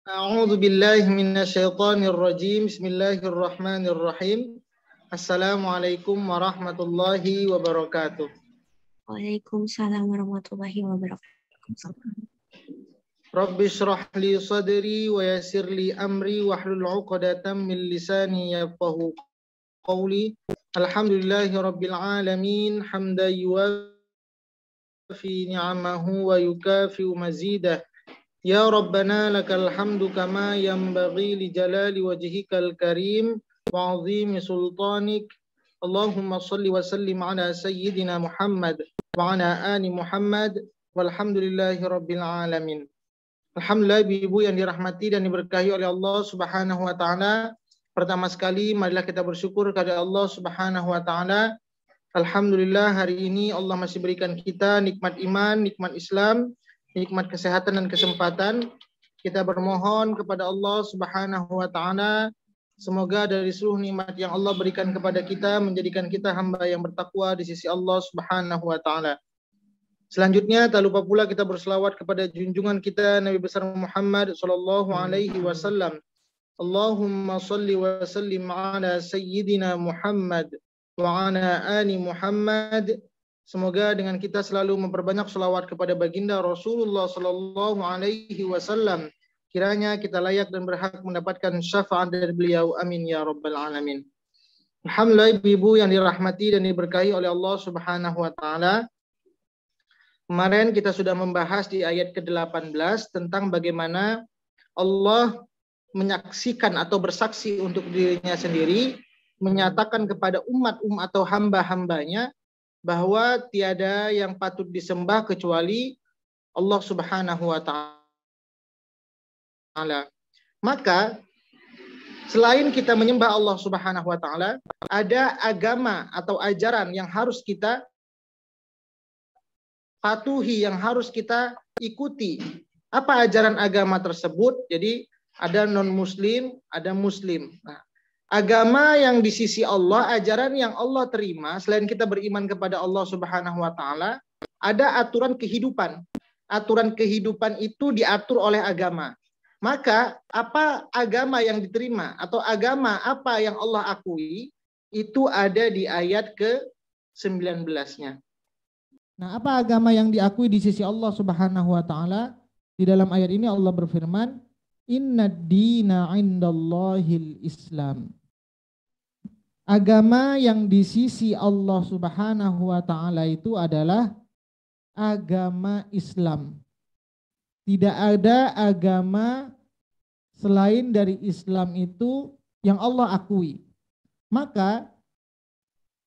A'udzu billahi minasyaitonir rajim. Bismillahirrahmanirrahim. Assalamualaikum warahmatullahi wabarakatuh. Waalaikumsalam warahmatullahi wabarakatuh. Rabbi shrah li sadri wa yassir li amri wahlul 'uqdatam min lisani yafqahu qawli. Alhamdulillahi rabbil alamin hamdan yuwafi ni'amahu wa yukafi'u mazidah. Ya Rabbana lakal hamdu kama yanbaghi li jalali wajhikal karim wa 'azimi sultanik. Allahumma salli wa sallim ala sayyidina Muhammad wa ala ali Muhammad walhamdulillahi rabbil alamin. Alhamdulillah, ibu yang dirahmati dan diberkahi oleh Allah Subhanahu wa taala. Pertama sekali marilah kita bersyukur kepada Allah Subhanahu wa taala. Alhamdulillah, hari ini Allah masih berikan kita nikmat iman, nikmat Islam, nikmat kesehatan dan kesempatan. Kita bermohon kepada Allah Subhanahu wa taala semoga dari seluruh nikmat yang Allah berikan kepada kita menjadikan kita hamba yang bertakwa di sisi Allah Subhanahu wa taala. Selanjutnya tak lupa pula kita berselawat kepada junjungan kita Nabi besar Muhammad sallallahu alaihi wasallam. Allahumma salli wa sallim ala sayyidina Muhammad wa ala ali Muhammad. Semoga dengan kita selalu memperbanyak selawat kepada baginda Rasulullah sallallahu alaihi wasallam, kiranya kita layak dan berhak mendapatkan syafaat dari beliau. Amin ya rabbal alamin. Alhamdulillah, ibu yang dirahmati dan diberkahi oleh Allah Subhanahu wa taala. Kemarin kita sudah membahas di ayat ke-18 tentang bagaimana Allah menyaksikan atau bersaksi untuk dirinya sendiri, menyatakan kepada umat atau hamba-hambanya bahwa tiada yang patut disembah kecuali Allah Subhanahu wa taala. Maka selain kita menyembah Allah Subhanahu wa taala, ada agama atau ajaran yang harus kita patuhi, yang harus kita ikuti. Apa ajaran agama tersebut? Jadi ada non-muslim, ada muslim. Nah, agama yang di sisi Allah, ajaran yang Allah terima, selain kita beriman kepada Allah Subhanahu wa taala, ada aturan kehidupan. Aturan kehidupan itu diatur oleh agama. Maka apa agama yang diterima atau agama apa yang Allah akui, itu ada di ayat ke-19-nya. Nah, apa agama yang diakui di sisi Allah Subhanahu wa taala? Di dalam ayat ini Allah berfirman, "Innad dina 'indallahil Islam." Agama yang di sisi Allah Subhanahu wa taala itu adalah agama Islam. Tidak ada agama selain dari Islam itu yang Allah akui. Maka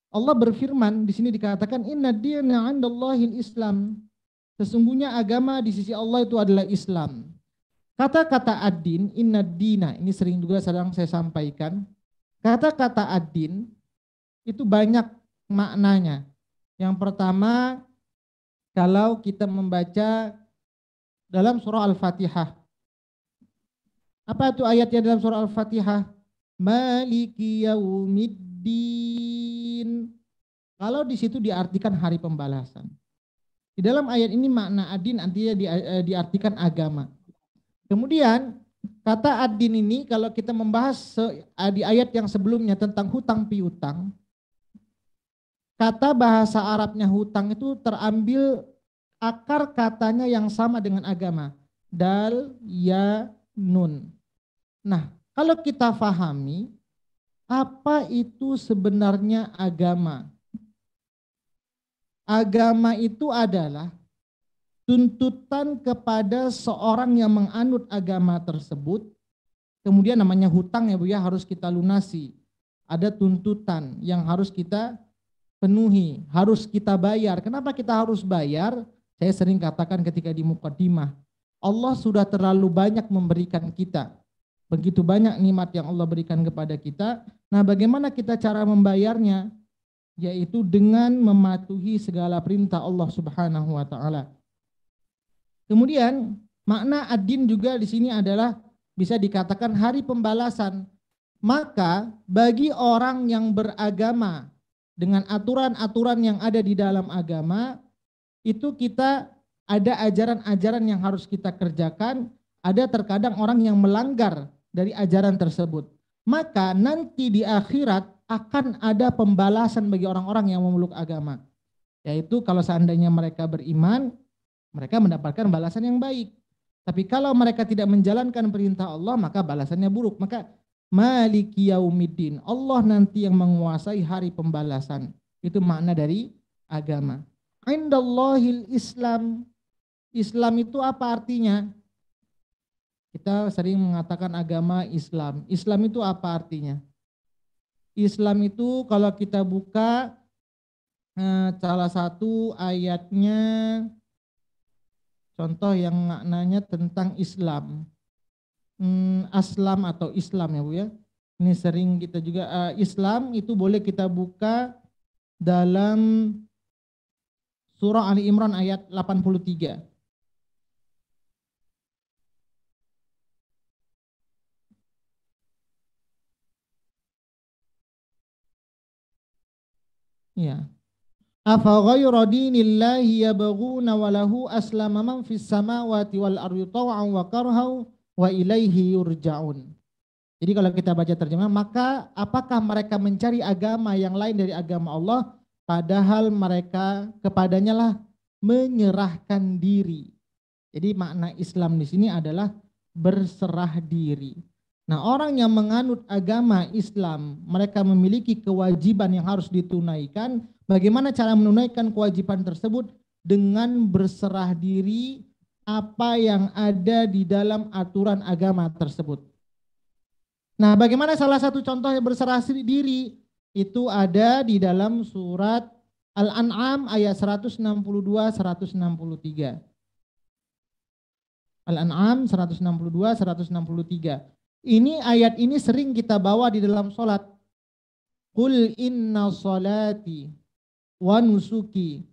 Allah berfirman, di sini dikatakan inna dina 'indallahil Islam. Sesungguhnya agama di sisi Allah itu adalah Islam. Kata-kata ad-din, inna dina, ini sering juga sedang saya sampaikan. Kata-kata ad-din itu banyak maknanya. Yang pertama, kalau kita membaca dalam surah Al-Fatihah. Apa itu ayatnya dalam surah Al-Fatihah? Maliki yaumiddin. Kalau di situ diartikan hari pembalasan. Di dalam ayat ini makna ad-din artinya diartikan agama. Kemudian kata ad-din ini kalau kita membahas di ayat yang sebelumnya tentang hutang piutang, kata bahasa Arabnya hutang itu terambil akar katanya yang sama dengan agama. Dal, ya, nun. Nah, kalau kita fahami apa itu sebenarnya agama? Agama itu adalah tuntutan kepada seorang yang menganut agama tersebut. Kemudian namanya hutang ya Bu ya, harus kita lunasi. Ada tuntutan yang harus kita penuhi, harus kita bayar. Kenapa kita harus bayar? Saya sering katakan ketika di muqaddimah, Allah sudah terlalu banyak memberikan kita. Begitu banyak nikmat yang Allah berikan kepada kita. Nah, bagaimana kita cara membayarnya? Yaitu dengan mematuhi segala perintah Allah Subhanahu wa taala. Kemudian makna ad-din juga di sini adalah bisa dikatakan hari pembalasan. Maka bagi orang yang beragama dengan aturan-aturan yang ada di dalam agama, itu kita ada ajaran-ajaran yang harus kita kerjakan, ada terkadang orang yang melanggar dari ajaran tersebut. Maka nanti di akhirat akan ada pembalasan bagi orang-orang yang memeluk agama. Yaitu kalau seandainya mereka beriman, mereka mendapatkan balasan yang baik. Tapi kalau mereka tidak menjalankan perintah Allah, maka balasannya buruk. Maka Maliki Yaumiddin, Allah nanti yang menguasai hari pembalasan. Itu makna dari agama. Indallahil Islam. Islam itu apa artinya? Kita sering mengatakan agama Islam. Islam itu apa artinya? Islam itu kalau kita buka salah satu ayatnya, contoh yang maknanya tentang Islam. Aslam atau Islam ya Bu ya. Ini sering kita juga Islam itu boleh kita buka dalam surah Ali Imran ayat 83. Ya. Afa ghayra dinillahi yabghuna wa lahu aslama man fis samawati wal ardi taw'an wa karhan wa ilaihi yurja'un. Jadi kalau kita baca terjemah, maka apakah mereka mencari agama yang lain dari agama Allah padahal mereka kepadanya lah menyerahkan diri. Jadi makna Islam di sini adalah berserah diri. Nah, orang yang menganut agama Islam, mereka memiliki kewajiban yang harus ditunaikan. Bagaimana cara menunaikan kewajiban tersebut? Dengan berserah diri apa yang ada di dalam aturan agama tersebut. Nah, bagaimana salah satu contoh yang berserah diri? Itu ada di dalam surat Al-An'am ayat 162-163. Al-An'am 162-163. Ini ayat ini sering kita bawa di dalam sholat. Qul inna salati wa nusuki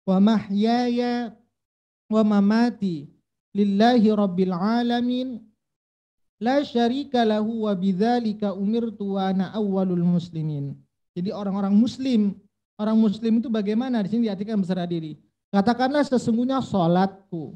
wa mahyaya wa mamati lillahi rabbil alamin la syarika lahu wa bidzalika umirtu wa ana awwalul muslimin. Jadi orang muslim itu bagaimana? Di sini diartikan berserah diri. Katakanlah sesungguhnya salatku,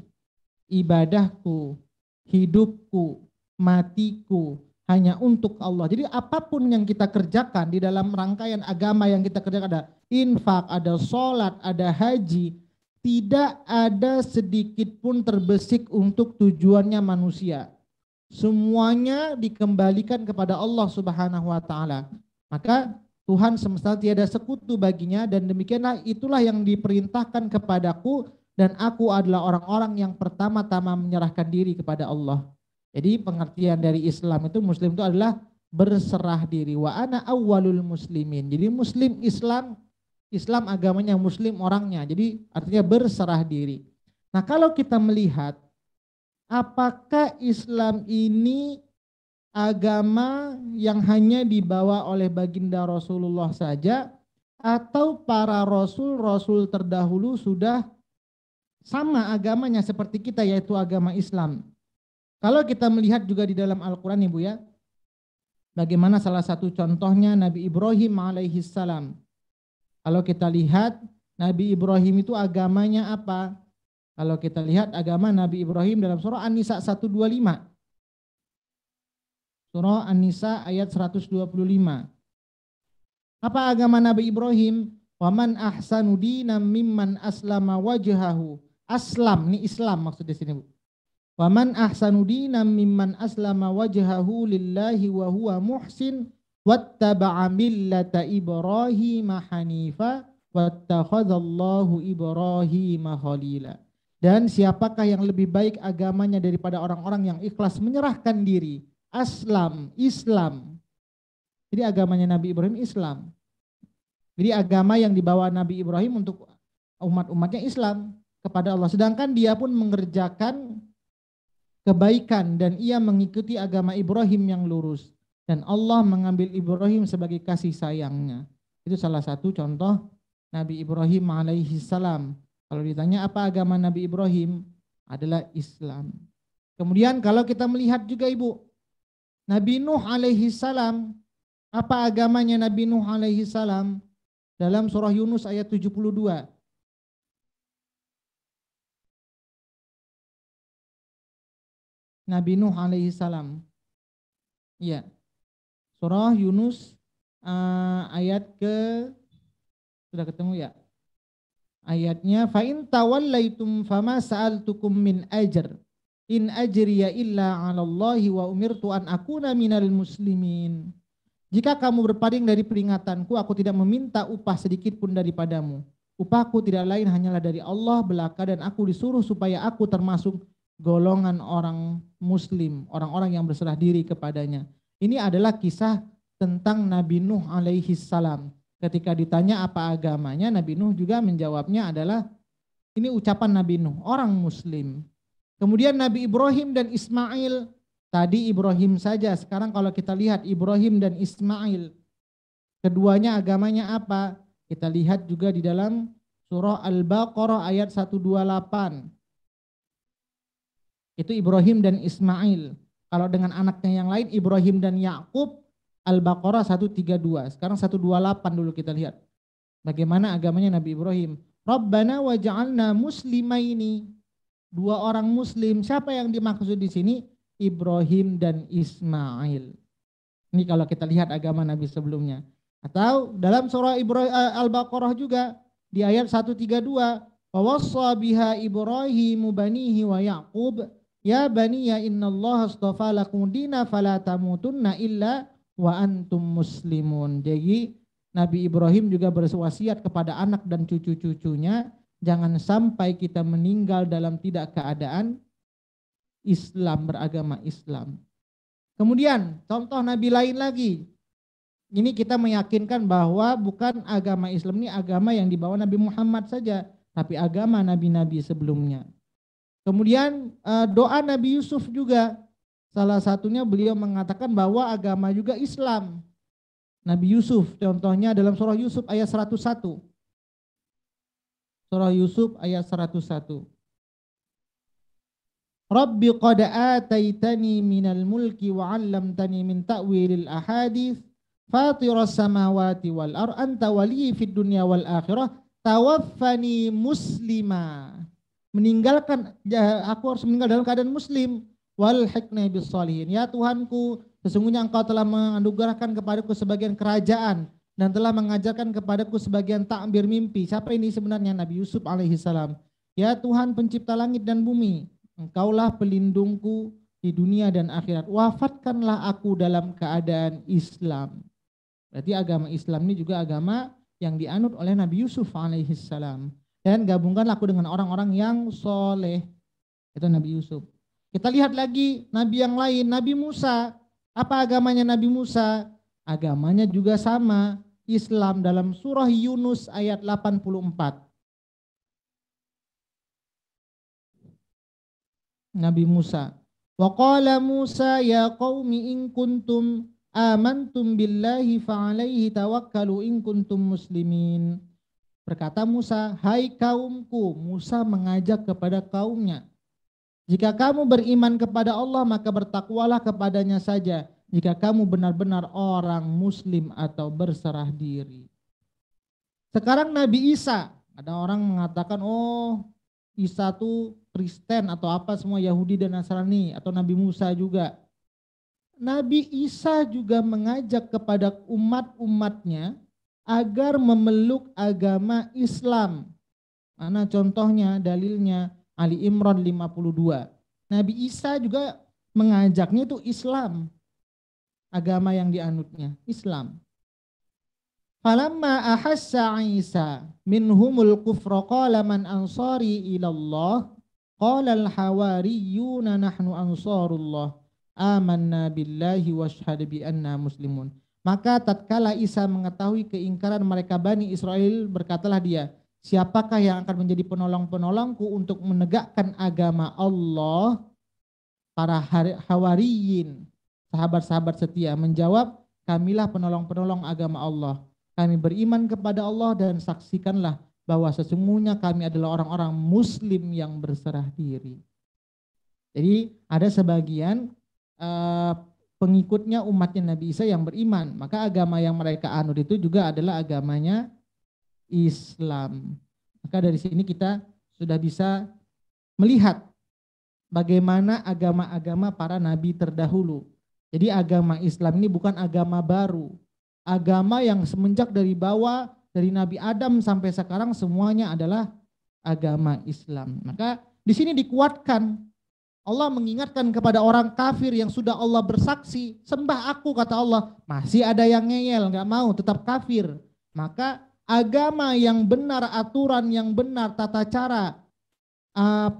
ibadahku, hidupku, matiku hanya untuk Allah. Jadi apapun yang kita kerjakan di dalam rangkaian agama yang kita kerjakan, ada infak, ada sholat, ada haji, tidak ada sedikit pun terbesit untuk tujuannya manusia. Semuanya dikembalikan kepada Allah Subhanahu wa taala. Maka Tuhan semesta tiada sekutu baginya, dan demikianlah itulah yang diperintahkan kepadaku, dan aku adalah orang-orang yang pertama-tama menyerahkan diri kepada Allah. Jadi pengertian dari Islam itu, muslim itu adalah berserah diri. Wa ana awwalul muslimin. Jadi muslim Islam agamanya, muslim orangnya. Jadi artinya berserah diri. Nah, kalau kita melihat apakah Islam ini agama yang hanya dibawa oleh baginda Rasulullah saja, atau para rasul terdahulu sudah sama agamanya seperti kita, yaitu agama Islam? Kalau kita melihat juga di dalam Al-Quran Ibu ya, bagaimana salah satu contohnya Nabi Ibrahim alaihissalam. Kalau kita lihat Nabi Ibrahim itu agamanya apa? Kalau kita lihat agama Nabi Ibrahim dalam surah An-Nisa 125. Surah An-Nisa ayat 125. Apa agama Nabi Ibrahim? Waman ahsanu dinam mimman aslama wajhahu. Aslam, ini Islam maksudnya sini Bu. Waman ahsanu dinam mimman aslama wajhahu lillahi wa huwa muhsin wattaba'a millata Ibrahim hanifa wattakhadallahu Ibrahim khalila. Dan siapakah yang lebih baik agamanya daripada orang-orang yang ikhlas menyerahkan diri? Islam. Jadi agamanya Nabi Ibrahim Islam. Jadi agama yang dibawa Nabi Ibrahim untuk umat-umatnya Islam kepada Allah. Sedangkan dia pun mengerjakan kebaikan dan ia mengikuti agama Ibrahim yang lurus. Dan Allah mengambil Ibrahim sebagai kasih sayangnya. Itu salah satu contoh Nabi Ibrahim alaihissalam. Kalau ditanya apa agama Nabi Ibrahim, adalah Islam. Kemudian kalau kita melihat juga Ibu, Nabi Nuh alaihissalam, apa agamanya Nabi Nuh alaihissalam? Dalam surah Yunus ayat 72. Nabi Nuh alaihi salam. Ya. Surah Yunus ayat sudah ketemu ya? Ayatnya fa in tawallaitum fama sa'altukum min ajr in ajriya illa 'ala Allahi wa umirtu an akuna minal muslimin. Jika kamu berpaling dari peringatanku, aku tidak meminta upah sedikit pun daripadamu. Upahku tidak lain hanyalah dari Allah belaka, dan aku disuruh supaya aku termasuk golongan orang muslim, orang-orang yang berserah diri kepadanya. Ini adalah kisah tentang Nabi Nuh alaihi salam. Ketika ditanya apa agamanya, Nabi Nuh juga menjawabnya adalah, ini ucapan Nabi Nuh, orang muslim. Kemudian Nabi Ibrahim dan Ismail, tadi Ibrahim saja, sekarang kalau kita lihat Ibrahim dan Ismail, keduanya agamanya apa? Kita lihat juga di dalam surah Al-Baqarah ayat 128. Itu Ibrahim dan Ismail. Kalau dengan anaknya yang lain, Ibrahim dan Yakub, Al-Baqarah 132. Sekarang 128 dulu kita lihat. Bagaimana agamanya Nabi Ibrahim. Rabbana waj'alna muslimaini. Dua orang muslim. Siapa yang dimaksud di sini? Ibrahim dan Ismail. Ini kalau kita lihat agama Nabi sebelumnya. Atau dalam surah Al-Baqarah juga di ayat 132, wa wassa biha Ibrahimu banihi wa Yaqub ya baniya innallaha astafa lakum dina fala tamutunna illa wa antum muslimun. Jadi Nabi Ibrahim juga berwasiat kepada anak dan cucu-cucunya, jangan sampai kita meninggal dalam tidak keadaan Islam, beragama Islam. Kemudian contoh Nabi lain lagi. Ini kita meyakinkan bahwa bukan agama Islam ini agama yang dibawa Nabi Muhammad saja, tapi agama nabi-nabi sebelumnya. Kemudian doa Nabi Yusuf juga, salah satunya beliau mengatakan bahwa agama juga Islam. Nabi Yusuf contohnya dalam surah Yusuf ayat 101. Surah Yusuf ayat 101. Rabbi qad ataitani minal mulki wa 'allamtani min ta'wilil ahadits fatiras samawati wal ardh anta waliyyi fid dunya wal akhirah tawaffani muslima. Aku harus meninggal dalam keadaan muslim. Wal hikna bis shalihin. Ya Tuhanku, sesungguhnya Engkau telah menganugerahkan kepadaku sebagian kerajaan dan telah mengajarkan kepadaku sebagian takbir mimpi. Siapa ini sebenarnya? Nabi Yusuf alaihissalam. Ya Tuhan pencipta langit dan bumi, Engkaulah pelindungku di dunia dan akhirat. Wafatkanlah aku dalam keadaan Islam. Berarti agama Islam ini juga agama yang dianut oleh Nabi Yusuf alaihissalam. Dan gabungkanlah aku dengan orang-orang yang soleh. Itu Nabi Yusuf. Kita lihat lagi Nabi yang lain, Nabi Musa. Apa agamanya Nabi Musa? Agamanya juga sama, Islam, dalam surah Yunus ayat 84. Nabi Musa. Wa qala Musa ya qaumi in kuntum amantum billahi fa'alaihi tawakkalu in kuntum muslimin. Berkata Musa, hai kaumku, Musa mengajak kepada kaumnya. Jika kamu beriman kepada Allah maka bertakwalah kepadanya saja. Jika kamu benar-benar orang muslim atau berserah diri. Sekarang Nabi Isa, ada orang mengatakan oh Isa tuh Kristen atau apa semua Yahudi dan Nasrani atau Nabi Musa juga. Nabi Isa juga mengajak kepada umat-umatnya agar memeluk agama Islam. Mana contohnya, dalilnya Ali Imran 52. Nabi Isa juga mengajaknya itu Islam. Agama yang dianutnya Islam. Falamma ahassa Isa minhumul kufra qala man ansari ilallah qala al-hawariyuna nahnu ansarullah amanna billahi washhad bi anna muslimun. Maka tatkala Isa mengetahui keingkaran mereka Bani Israel, berkatalah dia, siapakah yang akan menjadi penolong-penolongku untuk menegakkan agama Allah? Para hawariyin, sahabat-sahabat setia menjawab, kamilah penolong-penolong agama Allah. Kami beriman kepada Allah dan saksikanlah bahwa sesungguhnya kami adalah orang-orang muslim yang berserah diri. Jadi ada sebagian pengikutnya umatnya Nabi Isa yang beriman. Maka agama yang mereka anut itu juga adalah agamanya Islam. Maka dari sini kita sudah bisa melihat bagaimana agama-agama para nabi terdahulu. Jadi agama Islam ini bukan agama baru. Agama yang semenjak dari bawah, dari Nabi Adam sampai sekarang semuanya adalah agama Islam. Maka di sini dikuatkan. Allah mengingatkan kepada orang kafir yang sudah Allah bersaksi, sembah aku kata Allah. Masih ada yang ngeyel, nggak mau, tetap kafir. Maka agama yang benar, aturan yang benar, tata cara,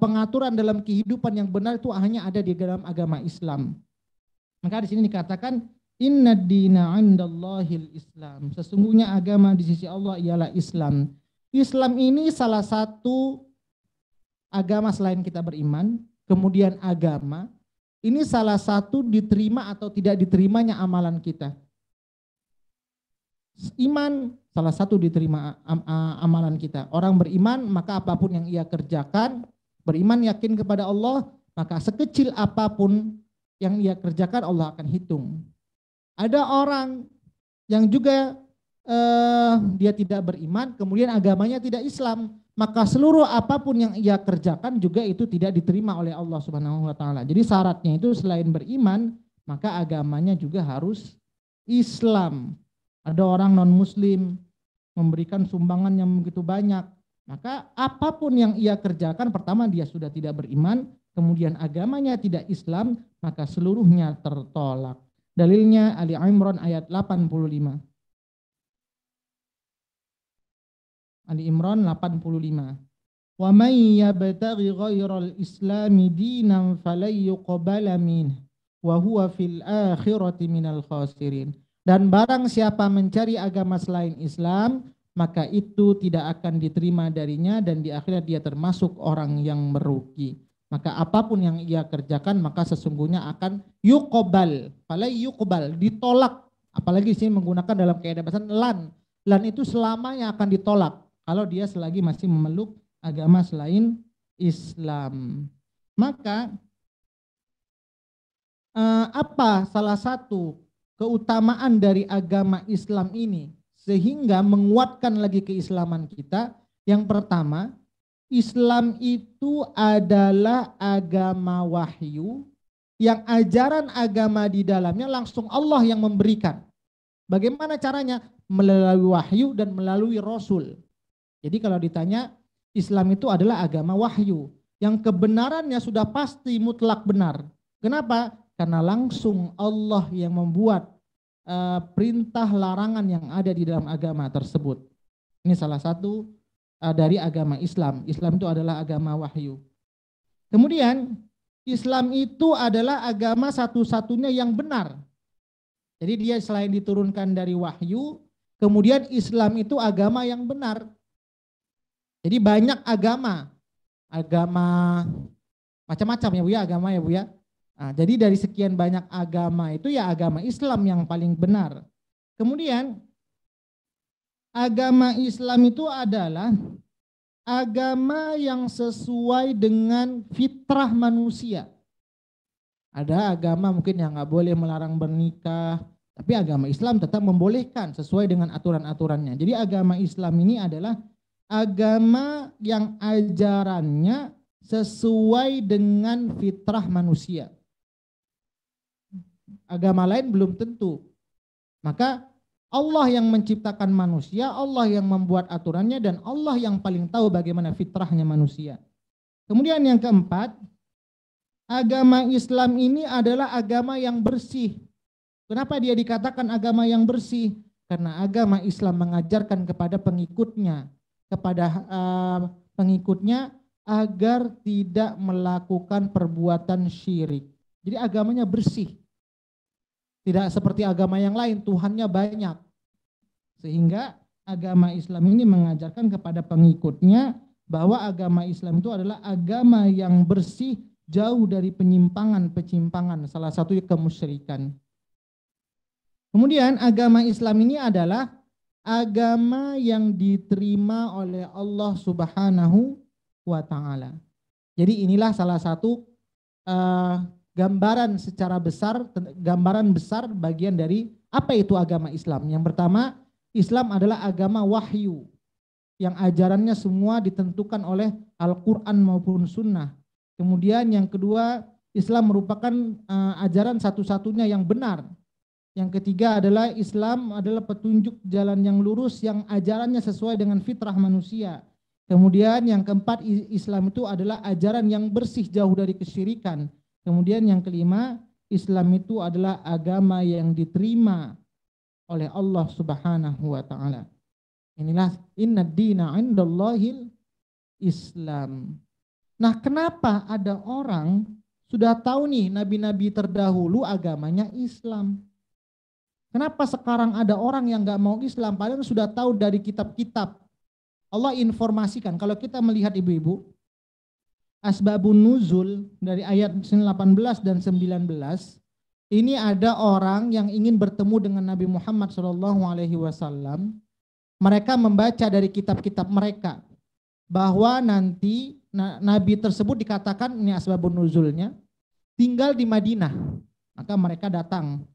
pengaturan dalam kehidupan yang benar itu hanya ada di dalam agama Islam. Maka di sini dikatakan inna dina 'indallahil Islam. Sesungguhnya agama di sisi Allah ialah Islam. Islam ini salah satu agama selain kita beriman, kemudian agama ini salah satu diterima atau tidak diterimanya amalan kita. Iman salah satu diterima amalan kita. Orang beriman maka apapun yang ia kerjakan, beriman yakin kepada Allah, maka sekecil apapun yang ia kerjakan Allah akan hitung. Ada orang yang juga dia tidak beriman, kemudian agamanya tidak Islam, maka seluruh apapun yang ia kerjakan juga itu tidak diterima oleh Allah Subhanahu wa taala. Jadi syaratnya itu selain beriman, maka agamanya juga harus Islam. Ada orang non-muslim memberikan sumbangan yang begitu banyak, maka apapun yang ia kerjakan, pertama dia sudah tidak beriman, kemudian agamanya tidak Islam, maka seluruhnya tertolak. Dalilnya Ali Imran ayat 85. Ali Imran 85. Wa may yabtaghi ghairal islami dinan falan yuqbala minhu wa huwa fil akhirati minal khasirin. Dan barang siapa mencari agama selain Islam, maka itu tidak akan diterima darinya dan di akhirat dia termasuk orang yang merugi. Maka apapun yang ia kerjakan maka sesungguhnya akan yuqbal, falai yuqbal, ditolak. Apalagi sini menggunakan dalam kaidah bahasa lan. Lan itu selamanya akan ditolak kalau dia selagi masih memeluk agama selain Islam. Maka apa salah satu keutamaan dari agama Islam ini sehingga menguatkan lagi keislaman kita? Yang pertama, Islam itu adalah agama wahyu yang ajaran agama di dalamnya langsung Allah yang memberikan. Bagaimana caranya? Melalui wahyu dan melalui Rasul. Jadi kalau ditanya, Islam itu adalah agama wahyu yang kebenarannya sudah pasti mutlak benar. Kenapa? Karena langsung Allah yang membuat perintah larangan yang ada di dalam agama tersebut. Ini salah satu dari agama Islam. Islam itu adalah agama wahyu. Kemudian Islam itu adalah agama satu-satunya yang benar. Jadi dia selain diturunkan dari wahyu, kemudian Islam itu agama yang benar. Jadi banyak agama macam-macam ya Bu ya, agama ya Bu ya. Nah, jadi dari sekian banyak agama itu ya agama Islam yang paling benar. Kemudian agama Islam itu adalah agama yang sesuai dengan fitrah manusia. Ada agama mungkin yang nggak boleh melarang bernikah, tapi agama Islam tetap membolehkan sesuai dengan aturan-aturannya. Jadi agama Islam ini adalah agama yang ajarannya sesuai dengan fitrah manusia. Agama lain belum tentu. Maka Allah yang menciptakan manusia, Allah yang membuat aturannya, dan Allah yang paling tahu bagaimana fitrahnya manusia. Kemudian yang keempat, agama Islam ini adalah agama yang bersih. Kenapa dia dikatakan agama yang bersih? Karena agama Islam mengajarkan kepada pengikutnya, agar tidak melakukan perbuatan syirik. Jadi agamanya bersih. Tidak seperti agama yang lain, Tuhannya banyak. Sehingga agama Islam ini mengajarkan kepada pengikutnya bahwa agama Islam itu adalah agama yang bersih, jauh dari penyimpangan-penyimpangan, salah satunya kemusyrikan. Kemudian agama Islam ini adalah agama yang diterima oleh Allah Subhanahu wa ta'ala. Jadi inilah salah satu gambaran secara besar, gambaran besar bagian dari apa itu agama Islam. Yang pertama, Islam adalah agama wahyu yang ajarannya semua ditentukan oleh Al-Quran maupun Sunnah. Kemudian yang kedua, Islam merupakan ajaran satu-satunya yang benar. Yang ketiga adalah Islam adalah petunjuk jalan yang lurus yang ajarannya sesuai dengan fitrah manusia. Kemudian yang keempat, Islam itu adalah ajaran yang bersih jauh dari kesyirikan. Kemudian yang kelima, Islam itu adalah agama yang diterima oleh Allah Subhanahu wa taala. Inilah inna dina 'indallahil Islam. Nah, kenapa ada orang sudah tahu nih nabi-nabi terdahulu agamanya Islam? Kenapa sekarang ada orang yang nggak mau Islam padahal sudah tahu dari kitab-kitab? Allah informasikan, kalau kita melihat ibu-ibu, asbabun nuzul dari ayat 18 dan 19, ini ada orang yang ingin bertemu dengan Nabi Muhammad SAW. Mereka membaca dari kitab-kitab mereka bahwa nanti Nabi tersebut dikatakan, ini asbabun nuzulnya, tinggal di Madinah. Maka mereka datang,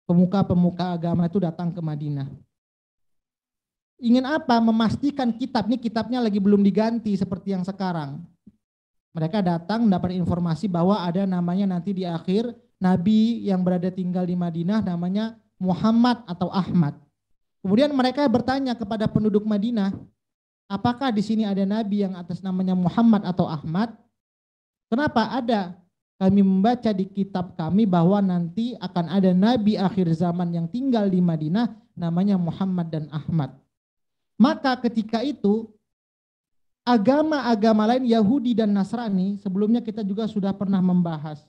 pemuka-pemuka agama itu datang ke Madinah. Ingin apa? Memastikan kitabnya lagi belum diganti seperti yang sekarang. Mereka datang mendapat informasi bahwa ada namanya nanti di akhir Nabi yang berada tinggal di Madinah namanya Muhammad atau Ahmad. Kemudian mereka bertanya kepada penduduk Madinah, apakah di sini ada Nabi yang atas namanya Muhammad atau Ahmad? Kenapa ada? Kami membaca di kitab kami bahwa nanti akan ada Nabi akhir zaman yang tinggal di Madinah namanya Muhammad dan Ahmad. Maka ketika itu agama-agama lain Yahudi dan Nasrani, sebelumnya kita juga sudah pernah membahas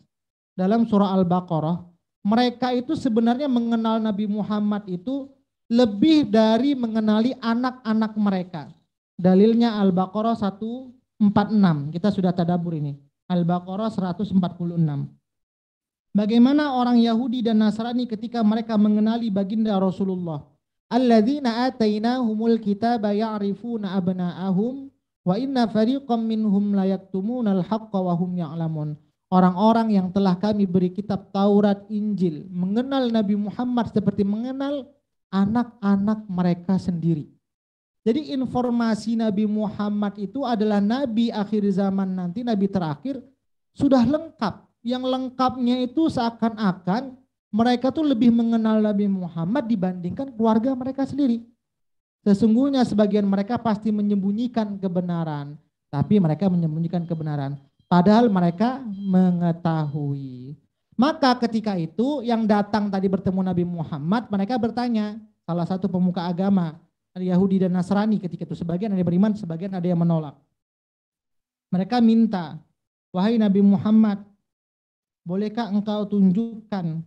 dalam surah Al-Baqarah, mereka itu sebenarnya mengenal Nabi Muhammad itu lebih dari mengenali anak-anak mereka. Dalilnya Al-Baqarah 146, kita sudah tadabbur ini. Al-Baqarah 146. Bagaimana orang Yahudi dan Nasrani ketika mereka mengenali baginda Rasulullah. Alladzina atainahumul kitaba ya'rifuna abna'ahum wa inna fariqam minhum la yaktumunal haqqa wa hum ya'lamun. Orang-orang yang telah kami beri kitab Taurat, Injil, mengenal Nabi Muhammad seperti mengenal anak-anak mereka sendiri. Jadi informasi Nabi Muhammad itu adalah Nabi akhir zaman nanti, Nabi terakhir, sudah lengkap. Yang lengkapnya itu seakan-akan mereka tuh lebih mengenal Nabi Muhammad dibandingkan keluarga mereka sendiri. Sesungguhnya sebagian mereka pasti menyembunyikan kebenaran, tapi mereka menyembunyikan kebenaran. Padahal mereka mengetahui. Maka ketika itu yang datang tadi bertemu Nabi Muhammad, mereka bertanya, salah satu pemuka agama, Yahudi dan Nasrani ketika itu, sebagian ada yang beriman, sebagian ada yang menolak. Mereka minta, wahai Nabi Muhammad, bolehkah engkau tunjukkan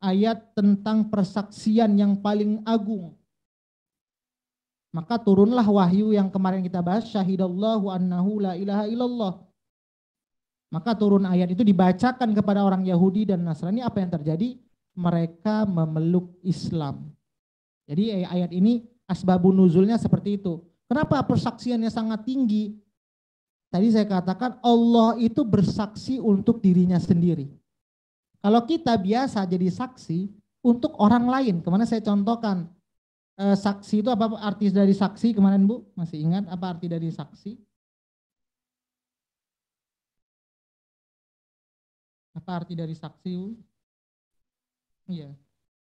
ayat tentang persaksian yang paling agung? Maka turunlah wahyu yang kemarin kita bahas, syahidallahu annahu la ilaha illallah. Maka turun ayat itu dibacakan kepada orang Yahudi dan Nasrani. Apa yang terjadi? Mereka memeluk Islam. Jadi ayat ini asbabun nuzulnya seperti itu. Kenapa persaksiannya sangat tinggi? Tadi saya katakan Allah itu bersaksi untuk dirinya sendiri. Kalau kita biasa jadi saksi untuk orang lain. Kemana saya contohkan? Saksi itu apa arti dari saksi kemarin Bu? Masih ingat apa arti dari saksi? Apa arti dari saksi? Iya.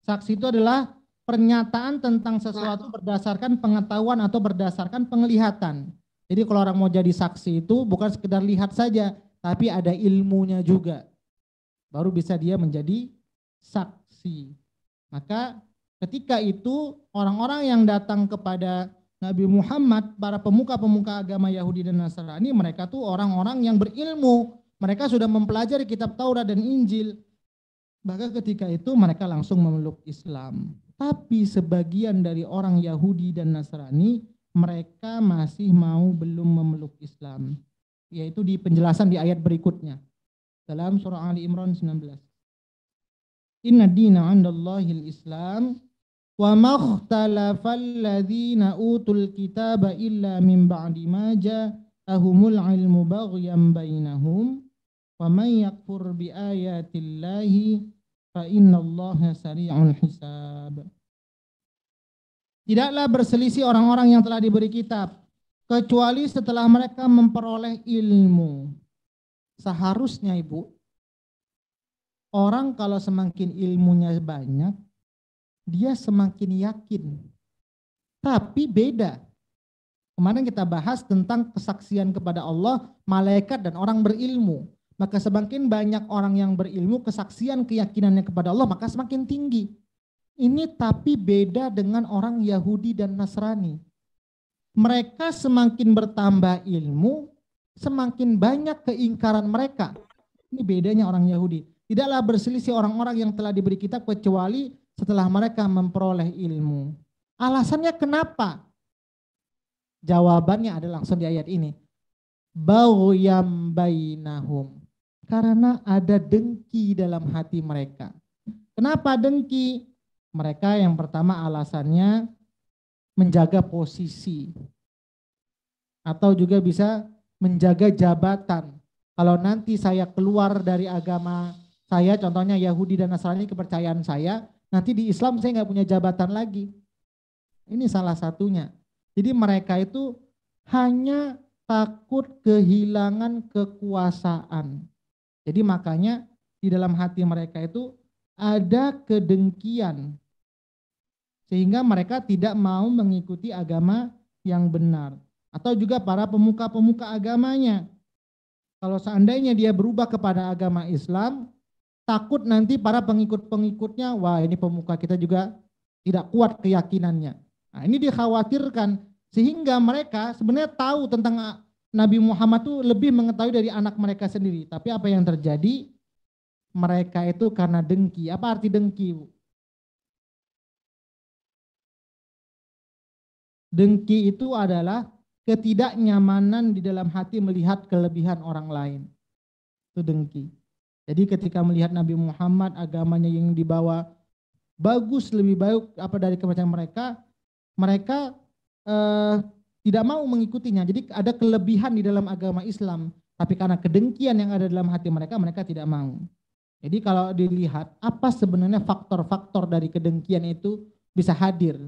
Saksi itu adalah pernyataan tentang sesuatu berdasarkan pengetahuan atau berdasarkan penglihatan. Jadi kalau orang mau jadi saksi itu bukan sekedar lihat saja, tapi ada ilmunya juga. Baru bisa dia menjadi saksi. Maka ketika itu orang-orang yang datang kepada Nabi Muhammad, para pemuka-pemuka agama Yahudi dan Nasrani, mereka tuh orang-orang yang berilmu. Mereka sudah mempelajari kitab Taurat dan Injil. Maka ketika itu mereka langsung memeluk Islam. Tapi sebagian dari orang Yahudi dan Nasrani, mereka masih belum memeluk Islam. Yaitu di penjelasan di ayat berikutnya. Dalam surah Ali Imran 19. Inna dina 'indallahil Islam wa makhtalafal ladzina utul kitaba illa min ba'di ma ja'ahumul 'ilmu baghyan bainahum. Wa may yakfur bi ayatillahi fa innallaha sari'ul hisab. Tidaklah berselisih orang-orang yang telah diberi kitab kecuali setelah mereka memperoleh ilmu. seharusnya Ibu, orang kalau semakin ilmunya banyak, dia semakin yakin. Tapi beda. Kemarin kita bahas tentang kesaksian kepada Allah, malaikat dan orang berilmu. Maka semakin banyak orang yang berilmu, kesaksian keyakinannya kepada Allah maka semakin tinggi. Ini tapi beda dengan orang Yahudi dan Nasrani. Mereka semakin bertambah ilmu, semakin banyak keingkaran mereka. Ini bedanya orang Yahudi. Tidaklah berselisih orang-orang yang telah diberi kitab kecuali setelah mereka memperoleh ilmu. Alasannya kenapa? Jawabannya ada langsung di ayat ini. Baghyam bainahum. Karena ada dengki dalam hati mereka. Kenapa dengki? Mereka yang pertama alasannya menjaga posisi. Atau juga bisa menjaga jabatan. Kalau nanti saya keluar dari agama saya, contohnya Yahudi dan Nasrani kepercayaan saya, nanti di Islam saya nggak punya jabatan lagi. Ini salah satunya. Jadi mereka itu hanya takut kehilangan kekuasaan. Jadi makanya di dalam hati mereka itu ada kedengkian. Sehingga mereka tidak mau mengikuti agama yang benar. Atau juga para pemuka-pemuka agamanya. Kalau seandainya dia berubah kepada agama Islam, takut nanti para pengikut-pengikutnya, wah ini pemuka kita juga tidak kuat keyakinannya. Nah ini dikhawatirkan. Sehingga mereka sebenarnya tahu tentang Nabi Muhammad itu lebih mengetahui dari anak mereka sendiri. Tapi apa yang terjadi? Mereka itu karena dengki. Apa arti dengki? Dengki itu adalah ketidaknyamanan di dalam hati melihat kelebihan orang lain. Itu dengki. Jadi ketika melihat Nabi Muhammad agamanya yang dibawa bagus, lebih baik apa dari kepercayaan mereka, mereka tidak mau mengikutinya. Jadi ada kelebihan di dalam agama Islam, tapi karena kedengkian yang ada dalam hati mereka, mereka tidak mau. Jadi kalau dilihat apa sebenarnya faktor-faktor dari kedengkian itu bisa hadir.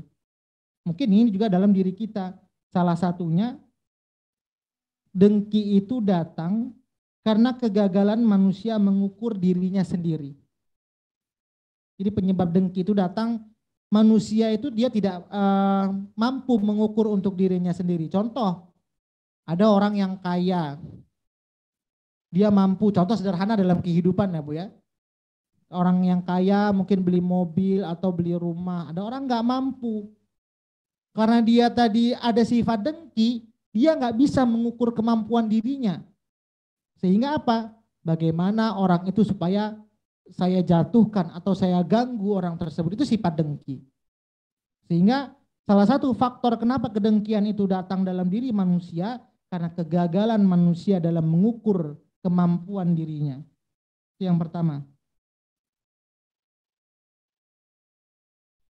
Mungkin ini juga dalam diri kita. Salah satunya dengki itu datang karena kegagalan manusia mengukur dirinya sendiri. Jadi penyebab dengki itu datang, manusia itu dia tidak mampu mengukur untuk dirinya sendiri. Contoh, ada orang yang kaya, dia mampu, contoh sederhana dalam kehidupan ya Bu ya. Orang yang kaya mungkin beli mobil atau beli rumah, ada orang nggak mampu. Karena dia tadi ada sifat dengki, dia nggak bisa mengukur kemampuan dirinya. Sehingga apa? Bagaimana orang itu supaya saya jatuhkan atau saya ganggu orang tersebut, itu sifat dengki. Sehingga salah satu faktor kenapa kedengkian itu datang dalam diri manusia, karena kegagalan manusia dalam mengukur kemampuan dirinya. Itu yang pertama.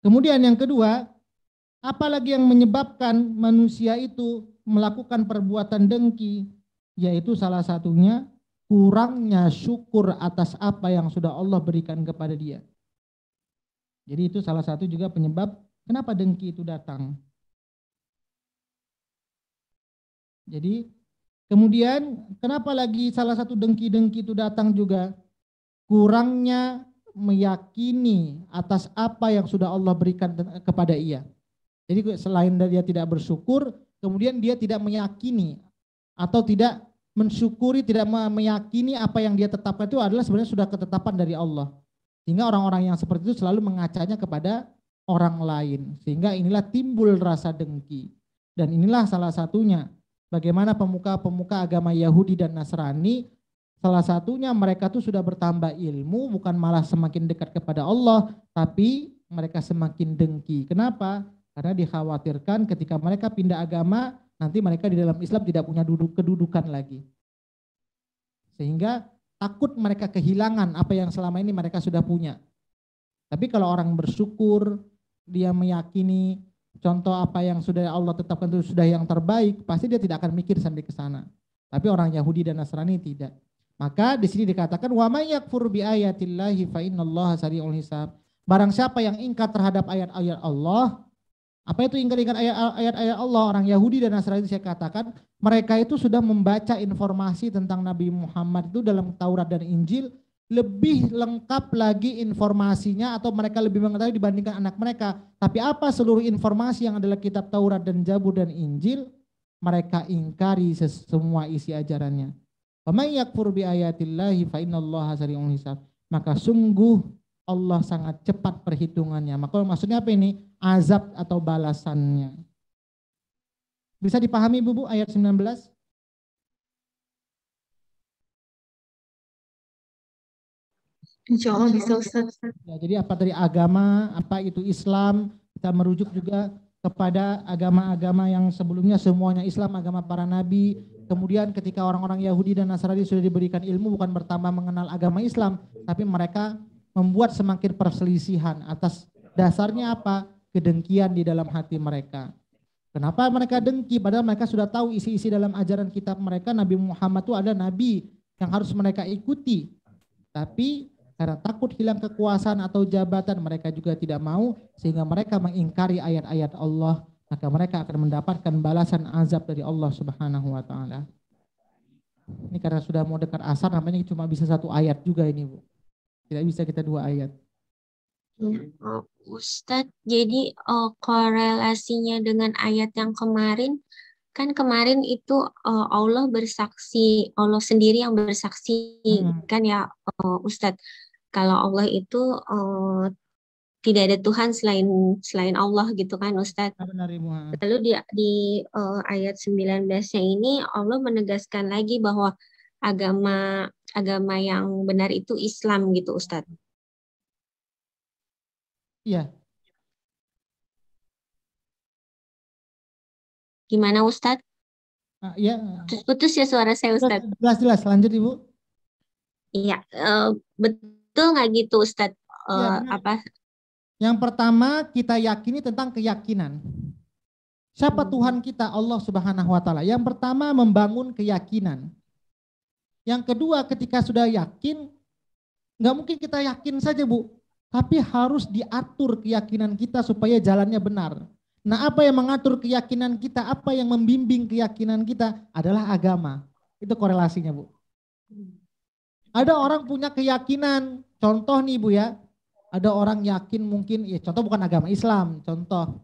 Kemudian yang kedua, apalagi yang menyebabkan manusia itu melakukan perbuatan dengki, yaitu salah satunya kurangnya syukur atas apa yang sudah Allah berikan kepada dia. Jadi itu salah satu juga penyebab kenapa dengki itu datang. Jadi kemudian kenapa lagi salah satu dengki-dengki itu datang juga? Kurangnya meyakini atas apa yang sudah Allah berikan kepada ia. Jadi selain dia tidak bersyukur, kemudian dia tidak meyakini atau tidak mensyukuri, tidak meyakini apa yang dia tetapkan itu adalah sebenarnya sudah ketetapan dari Allah. Sehingga orang-orang yang seperti itu selalu mengacanya kepada orang lain. Sehingga inilah timbul rasa dengki. Dan inilah salah satunya bagaimana pemuka-pemuka agama Yahudi dan Nasrani, salah satunya mereka tuh sudah bertambah ilmu, bukan malah semakin dekat kepada Allah, tapi mereka semakin dengki. Kenapa? Karena dikhawatirkan ketika mereka pindah agama, nanti mereka di dalam Islam tidak punya kedudukan lagi. Sehingga takut mereka kehilangan apa yang selama ini mereka sudah punya. Tapi kalau orang bersyukur, dia meyakini contoh apa yang sudah Allah tetapkan itu sudah yang terbaik, pasti dia tidak akan mikir sampai ke sana. Tapi orang Yahudi dan Nasrani tidak. Maka di sini dikatakan wa may yakfur bi ayatillahi fa innallaha sari'ul hisab. Barang siapa yang ingkar terhadap ayat-ayat Allah, Apa itu ingkar ayat-ayat Allah? Orang Yahudi dan Nasrani saya katakan, mereka itu sudah membaca informasi tentang Nabi Muhammad itu dalam Taurat dan Injil, lebih lengkap lagi informasinya atau mereka lebih mengetahui dibandingkan anak mereka. Tapi apa seluruh informasi yang adalah kitab Taurat dan Zabur dan Injil, mereka ingkari semua isi ajarannya. Wa may yakfur bi ayatillahi fa innallaha sari'ul hisab. Maka sungguh Allah sangat cepat perhitungannya. Maka maksudnya apa ini? Azab atau balasannya. Bisa dipahami Bu ayat 19? Insya Allah bisa Ustaz. Ya, jadi apa dari agama, apa itu Islam, kita merujuk juga kepada agama-agama yang sebelumnya semuanya Islam, agama para nabi. Kemudian ketika orang-orang Yahudi dan Nasrani sudah diberikan ilmu bukan bertambah mengenal agama Islam, tapi mereka membuat semakin perselisihan atas dasarnya apa? Kedengkian di dalam hati mereka. Kenapa mereka dengki? Padahal mereka sudah tahu isi-isi dalam ajaran kitab mereka, Nabi Muhammad itu ada nabi yang harus mereka ikuti. Tapi karena takut hilang kekuasaan atau jabatan, mereka juga tidak mau, sehingga mereka mengingkari ayat-ayat Allah, maka mereka akan mendapatkan balasan azab dari Allah Subhanahu wa taala. Ini karena sudah mau dekat asar, namanya cuma bisa satu ayat juga ini, Bu. Tidak bisa kita dua ayat. Ustadz, jadi korelasinya dengan ayat yang kemarin, kan kemarin itu Allah bersaksi, Allah sendiri yang bersaksi, kan ya Ustadz. Kalau Allah itu tidak ada Tuhan selain Allah gitu kan Ustadz. Benar, Ibu. Lalu di ayat 19-nya ini Allah menegaskan lagi bahwa agama yang benar itu Islam gitu Ustadz. Iya. Gimana Ustadz? Iya. Putus ya suara saya Ustadz. Jelas, lanjut Ibu. Iya, betul nggak gitu Ustadz? Ya, apa? Yang pertama kita yakini tentang keyakinan. Siapa Tuhan kita? Allah Subhanahu wa taala. Yang pertama membangun keyakinan. Yang kedua ketika sudah yakin, nggak mungkin kita yakin saja Bu, tapi harus diatur keyakinan kita supaya jalannya benar. Nah, apa yang mengatur keyakinan kita, apa yang membimbing keyakinan kita adalah agama. Itu korelasinya Bu. Ada orang punya keyakinan, contoh nih Bu ya, ada orang yakin mungkin, ya contoh bukan agama Islam, contoh.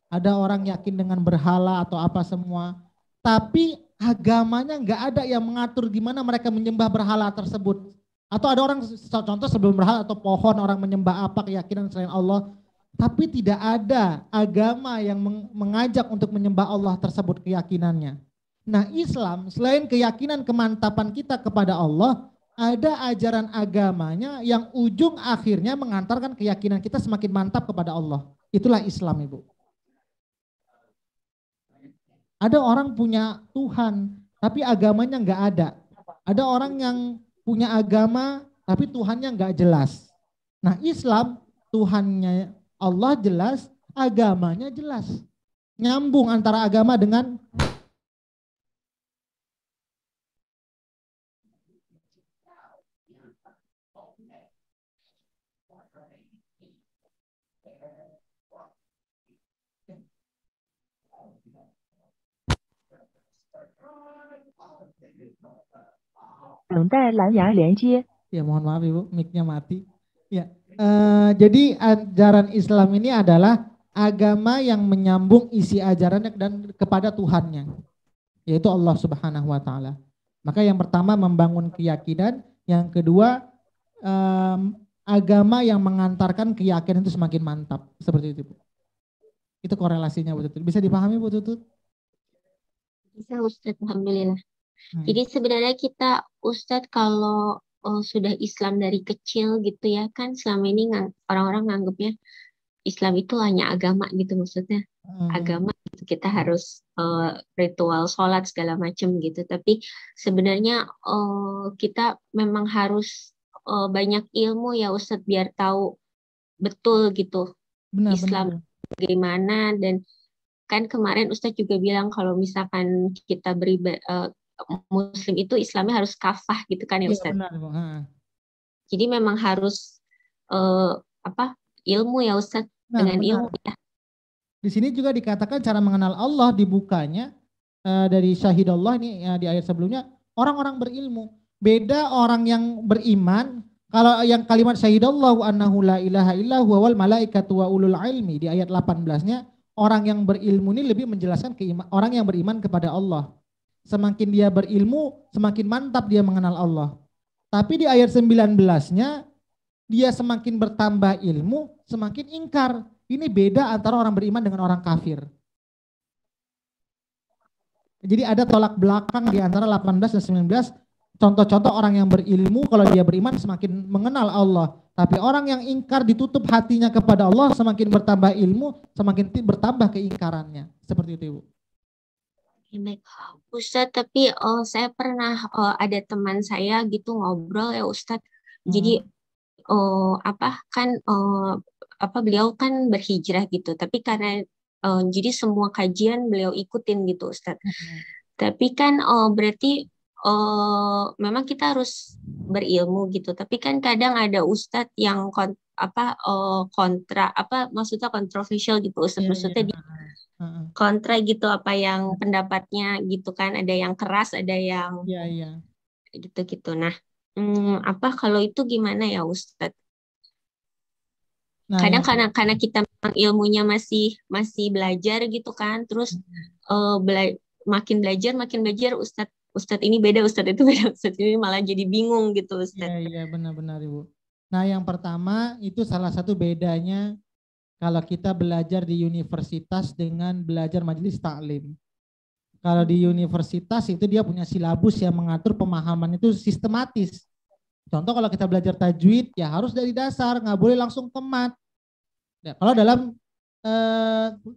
Ada orang yakin dengan berhala atau apa semua, tapi agamanya nggak ada yang mengatur gimana mereka menyembah berhala tersebut. Atau ada orang, contoh sebelum berhala atau pohon, orang menyembah apa keyakinan selain Allah, tapi tidak ada agama yang mengajak untuk menyembah Allah tersebut keyakinannya. Nah, Islam selain keyakinan kemantapan kita kepada Allah, ada ajaran agamanya yang ujung akhirnya mengantarkan keyakinan kita semakin mantap kepada Allah. Itulah Islam, Ibu. Ada orang punya Tuhan, tapi agamanya nggak ada. Ada orang yang punya agama, tapi Tuhannya nggak jelas. Nah, Islam, Tuhannya Allah jelas, agamanya jelas. Nyambung antara agama dengan Ya, mohon maaf Ibu, mic-nya mati. Ya, jadi ajaran Islam ini adalah agama yang menyambung isi ajarannya dan kepada Tuhannya, yaitu Allah Subhanahu wa taala. Maka yang pertama membangun keyakinan, yang kedua agama yang mengantarkan keyakinan itu semakin mantap, seperti itu Bu. Itu korelasinya Bu Tutut. Bisa dipahami Bu Tutut? Bisa Ustadz, alhamdulillah. Jadi sebenarnya kita Ustadz kalau sudah Islam dari kecil gitu ya, kan selama ini orang-orang nganggapnya Islam itu hanya agama gitu maksudnya. Agama gitu, kita harus ritual sholat segala macam gitu. Tapi sebenarnya kita memang harus banyak ilmu ya Ustadz biar tahu betul gitu Islam bagaimana. Dan kan kemarin Ustadz juga bilang kalau misalkan kita Muslim itu Islamnya harus kafah gitu kan ya Ustadz. Benar, Bu. Jadi memang harus ilmu ya Ustadz, dengan ilmu ya. Di sini juga dikatakan cara mengenal Allah dibukanya dari syahidallah ini di ayat sebelumnya, orang-orang berilmu. Beda orang yang beriman, kalau yang kalimat syahidallahu annahu la ilaha illa huwa wal malaikatu wa ulul ilmi di ayat 18-nya, orang yang berilmu ini lebih menjelaskan orang yang beriman kepada Allah. Semakin dia berilmu, semakin mantap dia mengenal Allah. Tapi di ayat 19-nya, dia semakin bertambah ilmu, semakin ingkar. Ini beda antara orang beriman dengan orang kafir. Jadi ada tolak belakang di antara 18 dan 19. Contoh-contoh orang yang berilmu, kalau dia beriman semakin mengenal Allah. Tapi orang yang ingkar ditutup hatinya kepada Allah, semakin bertambah ilmu, semakin bertambah keingkarannya. Seperti itu, Ibu. Baik, Ustadz, tapi saya pernah ada teman saya gitu ngobrol ya Ustadz. Jadi beliau kan berhijrah gitu, tapi karena jadi semua kajian beliau ikutin gitu Ustadz. Tapi kan berarti memang kita harus berilmu gitu, tapi kan kadang ada Ustadz yang maksudnya kontroversial gitu Ustadz, maksudnya kontra gitu apa yang pendapatnya gitu kan, ada yang keras, ada yang gitu. Nah, kalau itu gimana ya Ustadz? Nah, kadang karena kita ilmunya masih belajar gitu kan, terus makin belajar Ustadz ini beda, Ustadz itu beda, Ustadz ini malah jadi bingung gitu Ustadz. Iya benar-benar Ibu. Nah yang pertama itu salah satu bedanya kalau kita belajar di universitas dengan belajar majelis taklim. Kalau di universitas itu dia punya silabus yang mengatur pemahaman itu sistematis. Contoh kalau kita belajar tajwid ya harus dari dasar, nggak boleh langsung ke mat. Ya, kalau dalam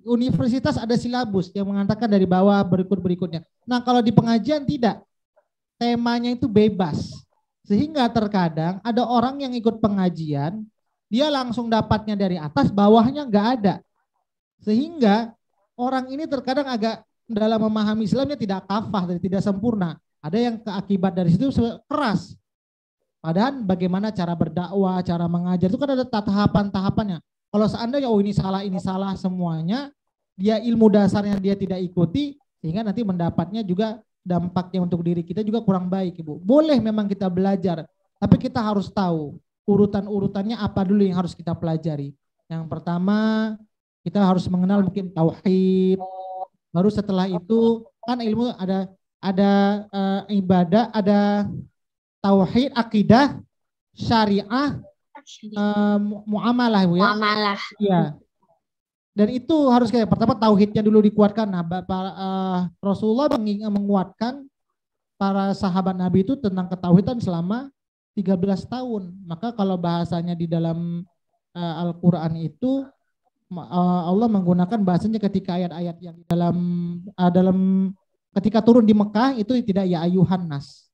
universitas ada silabus yang mengatakan dari bawah berikutnya. Nah kalau di pengajian tidak, temanya itu bebas. Sehingga terkadang ada orang yang ikut pengajian, dia langsung dapatnya dari atas, bawahnya nggak ada. Sehingga orang ini terkadang agak dalam memahami Islamnya tidak kafah, tidak sempurna. Ada yang keakibat dari situ keras. Padahal bagaimana cara berdakwah, cara mengajar itu kan ada tahapan-tahapannya. Kalau seandainya ini salah semuanya, dia ilmu dasarnya dia tidak ikuti, sehingga nanti mendapatnya juga dampaknya untuk diri kita juga kurang baik, Ibu. Boleh memang kita belajar, tapi kita harus tahu urutan-urutannya apa dulu yang harus kita pelajari. Yang pertama, kita harus mengenal mungkin tauhid. Baru setelah itu kan ilmu ada ibadah, ada tauhid, akidah, syariah, muamalah, Bu ya. Muamalah. Iya. Dan itu harus kayak pertama tauhidnya dulu dikuatkan. Nah, Rasulullah menguatkan para sahabat Nabi itu tentang ketauhidan selama 13 tahun. Maka kalau bahasanya di dalam Al-Qur'an itu Allah menggunakan bahasanya ketika ayat-ayat yang di dalam ketika turun di Mekah itu tidak ya ayuhan nas.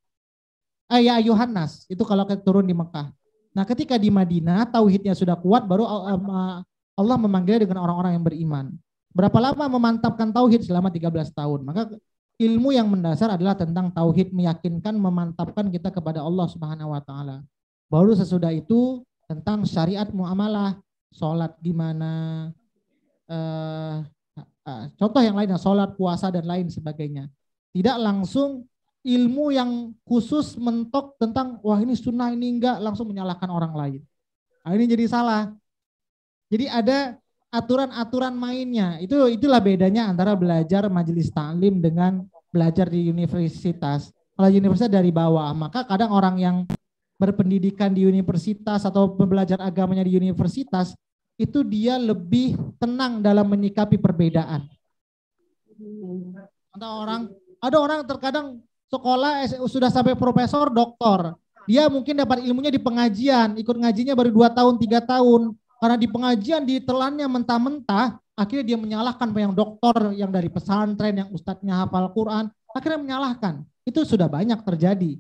Ya ayuhan nas itu kalau turun di Mekah. Nah, ketika di Madinah tauhidnya sudah kuat baru Allah memanggilnya dengan orang-orang yang beriman. Berapa lama memantapkan tauhid? Selama 13 tahun. Maka ilmu yang mendasar adalah tentang tauhid, meyakinkan, memantapkan kita kepada Allah Subhanahu wa taala. Baru sesudah itu tentang syariat muamalah, sholat gimana, contoh yang lainnya, sholat, puasa dan lain sebagainya. Tidak langsung ilmu yang khusus mentok tentang wah ini sunnah ini enggak, langsung menyalahkan orang lain. Nah, ini jadi salah. Jadi ada aturan-aturan mainnya. Itulah bedanya antara belajar majelis taklim dengan belajar di universitas. Kalau universitas dari bawah, maka kadang orang yang berpendidikan di universitas atau belajar agamanya di universitas itu dia lebih tenang dalam menyikapi perbedaan. Ada orang terkadang sekolah sudah sampai profesor, doktor. Dia mungkin dapat ilmunya di pengajian, ikut ngajinya baru 2 tahun, 3 tahun. Karena di pengajian ditelannya mentah-mentah, akhirnya dia menyalahkan yang doktor, yang dari pesantren, yang ustadznya hafal Quran, akhirnya menyalahkan. Itu sudah banyak terjadi.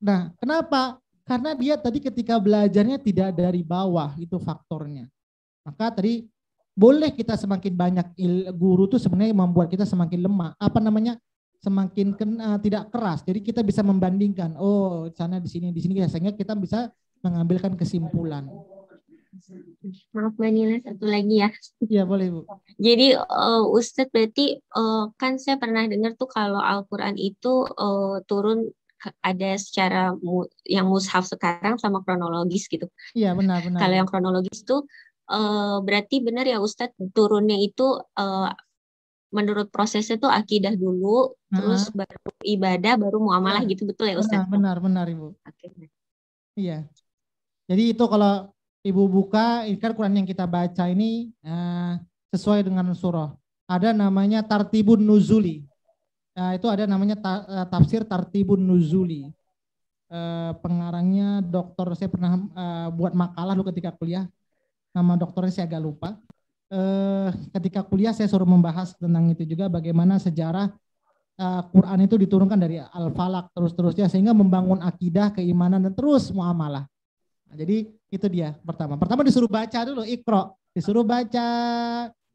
Nah, kenapa? Karena dia tadi ketika belajarnya tidak dari bawah, itu faktornya. Maka tadi boleh kita semakin banyak guru itu sebenarnya membuat kita semakin lemah. Semakin tidak keras. Jadi kita bisa membandingkan, oh sana di sini, sehingga kita bisa mengambilkan kesimpulan. Maaf Mbak Nila, satu lagi ya. Iya boleh Bu. Jadi Ustadz berarti kan saya pernah dengar tuh kalau Al-Quran itu turun ada secara yang mushaf sekarang sama kronologis gitu. Iya benar-benar. Kalau yang kronologis tuh berarti benar ya Ustadz, turunnya itu menurut prosesnya tuh akidah dulu, terus baru ibadah, baru muamalah gitu, betul ya Ustadz? Benar Ibu. Oke. Iya. Jadi itu kalau Ibu buka, ini kan Quran yang kita baca ini sesuai dengan surah. Ada namanya Tartibun Nuzuli. Itu ada namanya tafsir Tartibun Nuzuli. Pengarangnya dokter, saya pernah buat makalah dulu ketika kuliah. Nama dokternya saya agak lupa. Ketika kuliah saya suruh membahas tentang itu juga, bagaimana sejarah Quran itu diturunkan dari Al-Falaq terus-terusnya sehingga membangun akidah, keimanan, dan terus muamalah. Nah, jadi itu dia pertama. Pertama disuruh baca dulu, Iqra. Disuruh baca,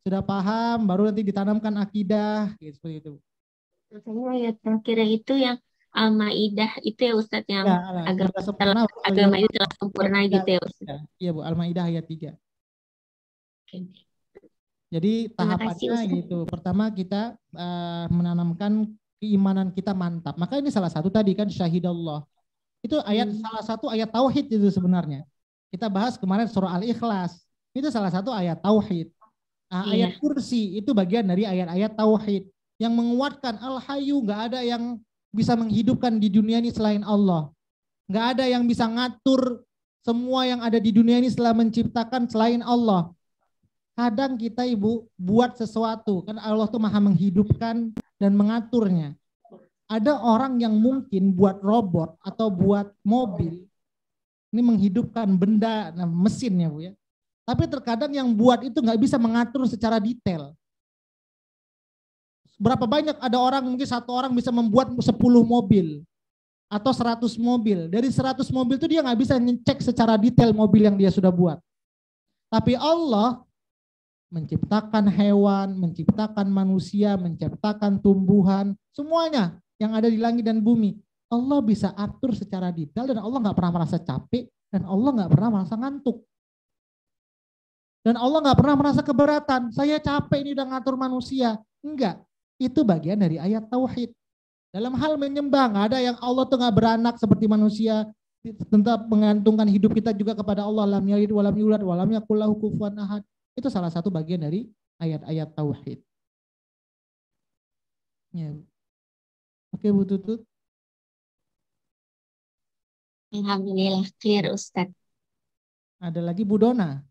sudah paham, baru nanti ditanamkan akidah, gitu, seperti itu. Makanya ayat terakhir itu yang Al-Maidah itu ya Ustadz, yang agama itu telah sempurna gitu ya Ustadz. Iya Bu, Al-Maidah ayat 3. Oke. Jadi tahapannya gitu. Pertama kita menanamkan keimanan kita mantap. Maka ini salah satu tadi kan syahidallah. Itu salah satu ayat tauhid itu sebenarnya. Kita bahas kemarin surah Al-Ikhlas. Itu salah satu ayat tauhid. Ayat kursi itu bagian dari ayat-ayat tauhid yang menguatkan Al-Hayyu, nggak ada yang bisa menghidupkan di dunia ini selain Allah. Nggak ada yang bisa ngatur semua yang ada di dunia ini setelah menciptakan selain Allah. Kadang kita Ibu buat sesuatu, kan Allah tuh maha menghidupkan dan mengaturnya. Ada orang yang mungkin buat robot atau buat mobil, ini menghidupkan benda, mesinnya Bu ya. Tapi terkadang yang buat itu nggak bisa mengatur secara detail. Berapa banyak ada orang, mungkin satu orang bisa membuat 10 mobil atau 100 mobil. Dari 100 mobil itu dia nggak bisa ngecek secara detail mobil yang dia sudah buat. Tapi Allah menciptakan hewan, menciptakan manusia, menciptakan tumbuhan, semuanya yang ada di langit dan bumi. Allah bisa atur secara detail dan Allah nggak pernah merasa capek dan Allah nggak pernah merasa ngantuk. Dan Allah nggak pernah merasa keberatan. Saya capek ini udah ngatur manusia. Enggak. Itu bagian dari ayat tauhid. Dalam hal menyembah, nggak ada yang Allah tuh nggak beranak seperti manusia. Tetap mengantungkan hidup kita juga kepada Allah. Lam yalid walam yulad walam yakul lahu kufuwan ahad. Itu salah satu bagian dari ayat-ayat tauhid. Ya. Oke Bu Tutut. Alhamdulillah clear Ustadz. Ada lagi Bu Dona.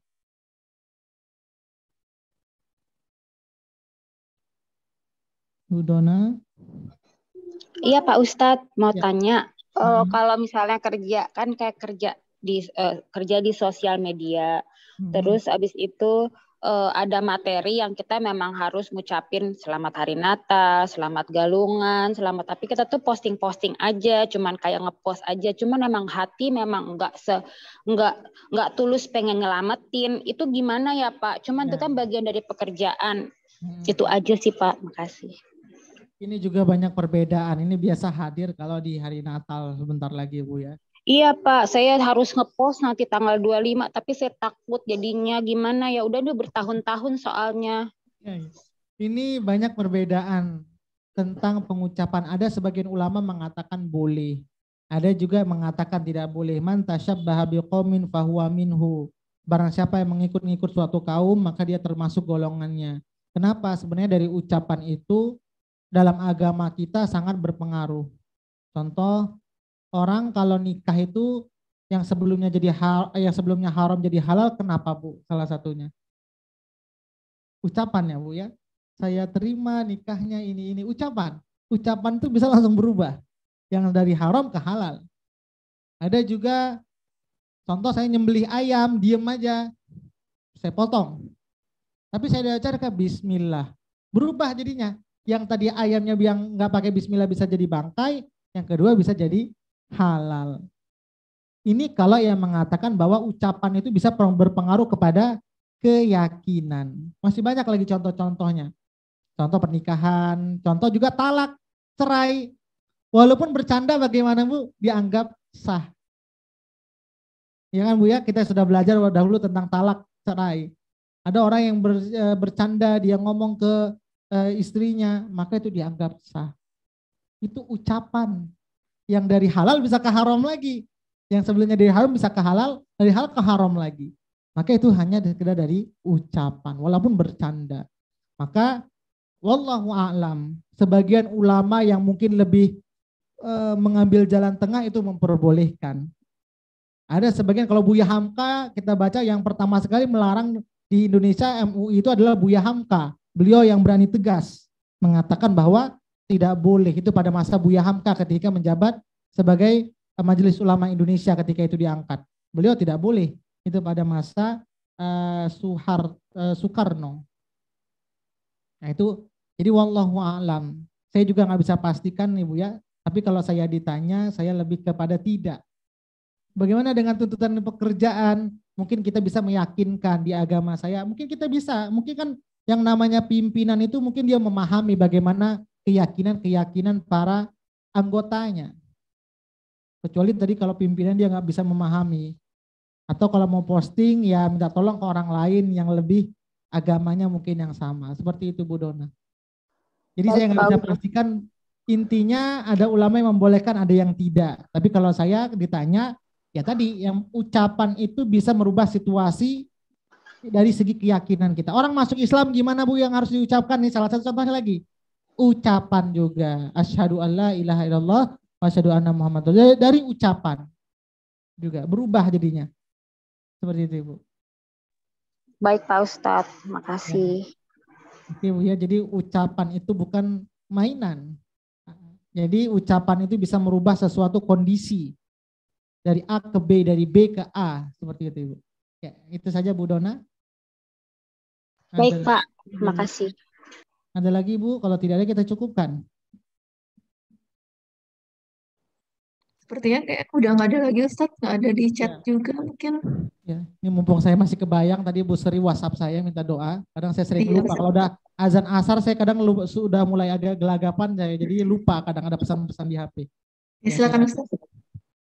Bu Dona. Iya Pak Ustadz, mau tanya, kalau misalnya kerja kan kayak kerja di sosial media, terus abis itu ada materi yang kita memang harus ngucapin selamat hari Natal, selamat galungan, selamat, tapi kita tuh posting aja, cuman kayak ngepost aja, cuman memang hati memang nggak tulus pengen nyelamatin. Itu gimana ya Pak? Cuman itu kan bagian dari pekerjaan. Itu aja sih Pak, makasih. Ini juga banyak perbedaan. Ini biasa hadir kalau di hari Natal sebentar lagi Bu ya. Iya Pak, saya harus ngepost nanti tanggal 25, tapi saya takut jadinya gimana ya, udah bertahun-tahun soalnya. Ini banyak perbedaan tentang pengucapan. Ada sebagian ulama mengatakan boleh. Ada juga mengatakan tidak boleh. Man tasyabbaha biqaumin fahuwa minhu. Barang siapa yang mengikut-ngikut suatu kaum, maka dia termasuk golongannya. Kenapa? Sebenarnya dari ucapan itu dalam agama kita sangat berpengaruh. Contoh, orang kalau nikah itu yang sebelumnya haram jadi halal, kenapa Bu? Salah satunya ucapannya Bu ya. Saya terima nikahnya ini ucapan. Ucapan itu bisa langsung berubah. Yang dari haram ke halal. Ada juga contoh, saya nyembelih ayam, diem aja, saya potong. Tapi saya diajarkan bismillah. Berubah jadinya. Yang tadi ayamnya yang nggak pakai bismillah bisa jadi bangkai, yang kedua bisa jadi halal. Ini kalau yang mengatakan bahwa ucapan itu bisa berpengaruh kepada keyakinan. Masih banyak lagi contoh-contohnya. Contoh pernikahan, contoh juga talak, cerai. Walaupun bercanda bagaimana Bu, dianggap sah. Ya kan Bu ya, kita sudah belajar dahulu tentang talak cerai. Ada orang yang bercanda, dia ngomong ke istrinya, maka itu dianggap sah. Itu ucapan yang dari halal bisa ke haram lagi. Yang sebelumnya dari haram bisa ke halal, dari halal ke haram lagi. Maka itu hanya sekedar dari ucapan, walaupun bercanda. Maka wallahu a'lam, sebagian ulama yang mungkin lebih mengambil jalan tengah itu memperbolehkan. Ada sebagian, kalau Buya Hamka kita baca yang pertama sekali melarang di Indonesia MUI itu adalah Buya Hamka. Beliau yang berani tegas mengatakan bahwa tidak boleh, itu pada masa Buya Hamka ketika menjabat sebagai Majelis Ulama Indonesia ketika itu diangkat. Beliau tidak boleh, itu pada masa Soekarno. Nah itu, jadi wallahu a'lam. Saya juga nggak bisa pastikan nih Bu ya, tapi kalau saya ditanya, saya lebih kepada tidak. Bagaimana dengan tuntutan pekerjaan? Mungkin kita bisa meyakinkan di agama saya. Mungkin kita bisa. Mungkin kan yang namanya pimpinan itu mungkin dia memahami bagaimana keyakinan para anggotanya. Kecuali tadi kalau pimpinan dia nggak bisa memahami. Atau kalau mau posting ya minta tolong ke orang lain yang lebih agamanya mungkin yang sama. Seperti itu Bu Dona. Jadi saya nggak bisa pastikan, intinya ada ulama yang membolehkan, ada yang tidak. Tapi kalau saya ditanya, ya tadi yang ucapan itu bisa merubah situasi dari segi keyakinan kita. Orang masuk Islam gimana Bu yang harus diucapkan nih? Salah satu contohnya lagi. Ucapan juga. Asyhadu alla ilaha illallah wa asyhadu anna Muhammadar Rasulullah. Dari ucapan juga berubah jadinya. Seperti itu Bu. Baik Pak Ustadz, makasih. Oke Bu ya, jadi ucapan itu bukan mainan. Jadi ucapan itu bisa merubah sesuatu kondisi. Dari A ke B, dari B ke A, seperti itu Ibu. Ya, itu saja Bu Dona. Baik Pak, makasih. Ada lagi Bu? Kalau tidak ada kita cukupkan. Sepertinya kayak udah nggak ada lagi Ustadz, nggak ada di chat juga mungkin. Ya, ini mumpung saya masih kebayang tadi Bu Sri WhatsApp saya minta doa. Kadang saya sering lupa. Kalau udah azan asar saya kadang sudah mulai agak gelagapan saya, jadi lupa kadang ada pesan-pesan di HP. Ya, silakan Ustadz.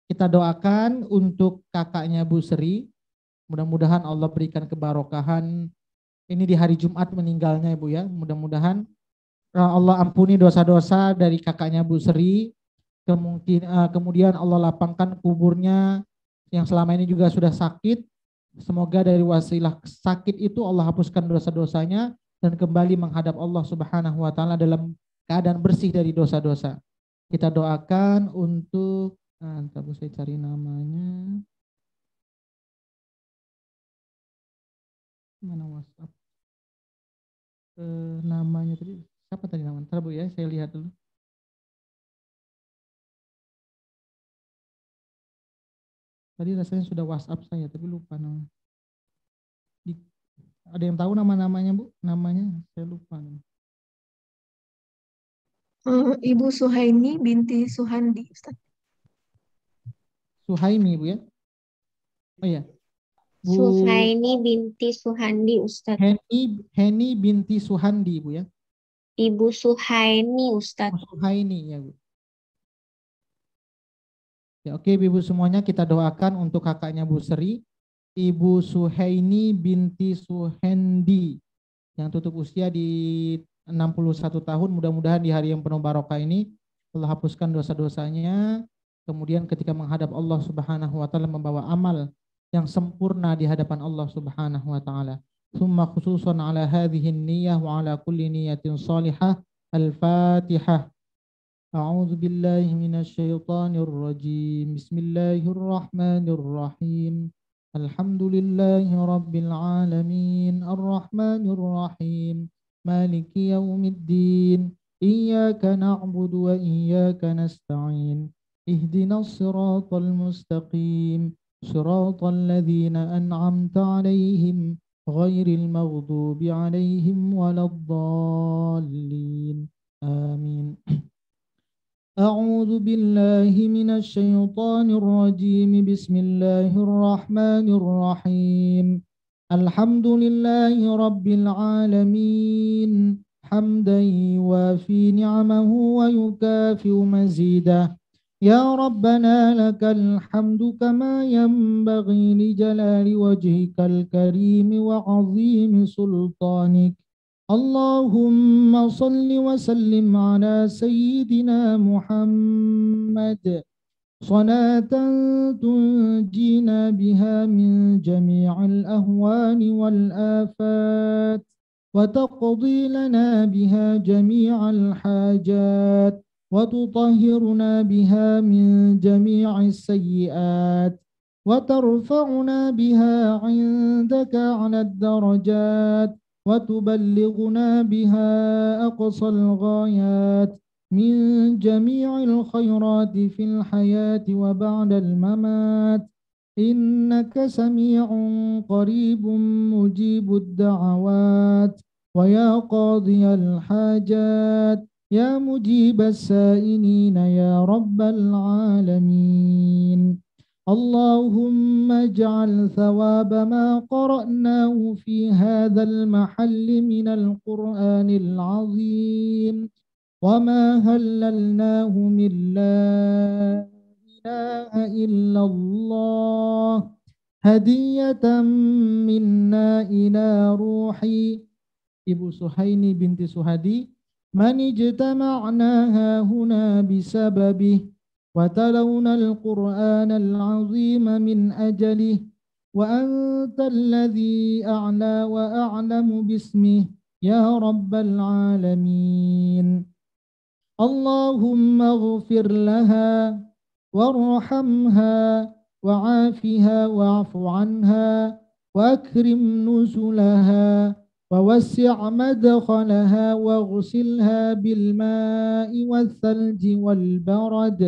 Kita doakan untuk kakaknya Bu Sri. Mudah-mudahan Allah berikan kebarokahan. Ini di hari Jumat meninggalnya Ibu ya. Mudah-mudahan Allah ampuni dosa-dosa dari kakaknya Bu Sri. Kemudian Allah lapangkan kuburnya yang selama ini juga sudah sakit. Semoga dari wasilah sakit itu Allah hapuskan dosa-dosanya dan kembali menghadap Allah Subhanahu wa taala dalam keadaan bersih dari dosa-dosa. Kita doakan untuk ntar saya cari namanya. Mana WhatsApp? Namanya tadi siapa tadi namanya? Ntar Bu ya, saya lihat dulu. Tadi rasanya sudah WhatsApp saya, tapi lupa namanya. Ada yang tahu nama-namanya Bu? Namanya saya lupa. Ibu Suhaini binti Suhandi, Ustaz. Suhaimi Bu ya? Oh iya. Suhaini binti Suhandi, Ustaz. Heni binti Suhandi Bu ya? Ibu Suhaini, Ustaz. Suhaini ya Bu. Ya, oke Ibu semuanya, kita doakan untuk kakaknya Bu Sri, Ibu Suhaini binti Suhendi yang tutup usia di 61 tahun. Mudah-mudahan di hari yang penuh barokah ini Allah hapuskan dosa-dosanya. Kemudian ketika menghadap Allah Subhanahu wa taala membawa amal yang sempurna di hadapan Allah Subhanahu wa taala. Tsumma khususan ala hadhihi niyyah wa ala kulli niyatin salihah. Al-Fatihah. أعوذ بالله من الشيطان الرجيم بسم الله الرحمن الرحيم الحمد لله رب العالمين الرحمن الرحيم مالك يوم الدين إياك نعبد وإياك نستعين اهدنا الصراط المستقيم صراط الذين أنعمت عليهم غير المغضوب عليهم ولا الضالين آمين. أعوذ بالله من الشيطان الرجيم بسم الله الرحمن الرحيم الحمد لله رب العالمين حمدا يوافي نعمه ويكافئ مزيده يا ربنا لك الحمد كما ينبغي لجلال وجهك الكريم وعظيم سلطانك. اللهم صل وسلم على سيدنا محمد صلاة تنجينا بها من جميع الأهوال والآفات وتقضي لنا بها جميع الحاجات وتطهرنا بها من جميع السيئات وترفعنا بها عندك على الدرجات وتبلغنا بها أقصى الغايات من جميع الخيرات في الحياة وبعد الممات. إنك سميع قريب مجيب الدعوات ويا قاضي الحاجات يا مجيب السائلين يا رب العالمين. اللهم اجعل ثواب ما قرأناه في هذا المحل من القرآن العظيم وما هللناه من لا إله إلا الله هدية منا إلى روحي Ibu Suhaini binti Suhadi من اجتمعنا هنا بسببه وتلونا القرآن العظيم من أجله وأنت الذي أعلى وأعلم باسمه يا رب العالمين. اللهم اغفر لها وارحمها وعافها واعف عنها وأكرم نزلها ووسع مدخلها واغسلها بالماء والثلج والبرد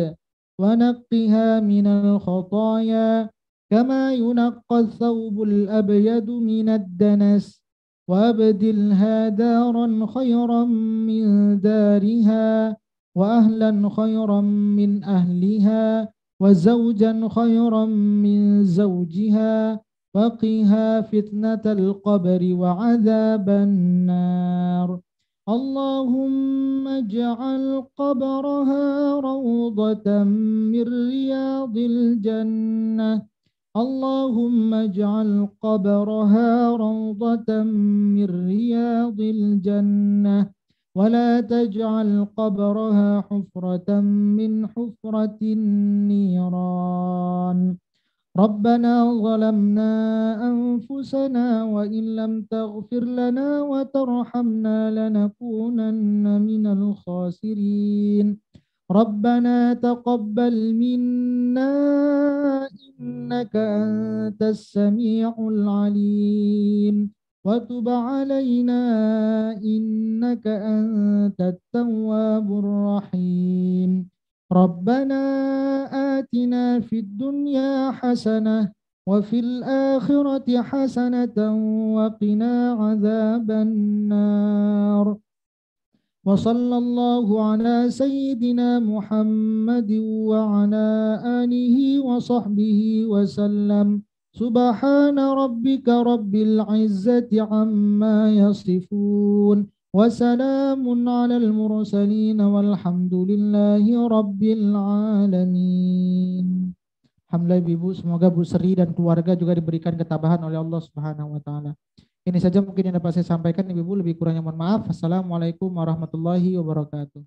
ونقها من الخطايا كما ينقى الثوب الأبيض من الدنس وأبدلها دارا خيرا من دارها وأهلا خيرا من أهلها وزوجا خيرا من زوجها وقها فتنة القبر وعذاب النار. اللهم اجعل قبرها روضة من رياض الجنة. اللهم اجعل قبرها روضة من رياض الجنة ولا تجعل قبرها حفرة من حفرة النيران. ربنا ظلمنا أنفسنا وإن لم تغفر لنا وترحمنا لنكونن من الخاسرين. ربنا تقبل منا إنك أنت السميع العليم وتب علينا إنك أنت التواب الرحيم. ربنا آتنا في الدنيا حسنة وفي الآخرة حسنة وقنا عذاب النار. وصلى الله على سيدنا محمد وعلى آله وصحبه وسلم. سبحان ربك رب العزة عما يصفون وسلام على المرسلين والحمد لله رب العالمين. Alhamdulillah Ibu, semoga Bu Sri dan keluarga juga diberikan ketabahan oleh Allah Subhanahu wa taala. Ini saja mungkin yang dapat saya sampaikan Ibu, lebih kurangnya mohon maaf. Assalamualaikum warahmatullahi wabarakatuh.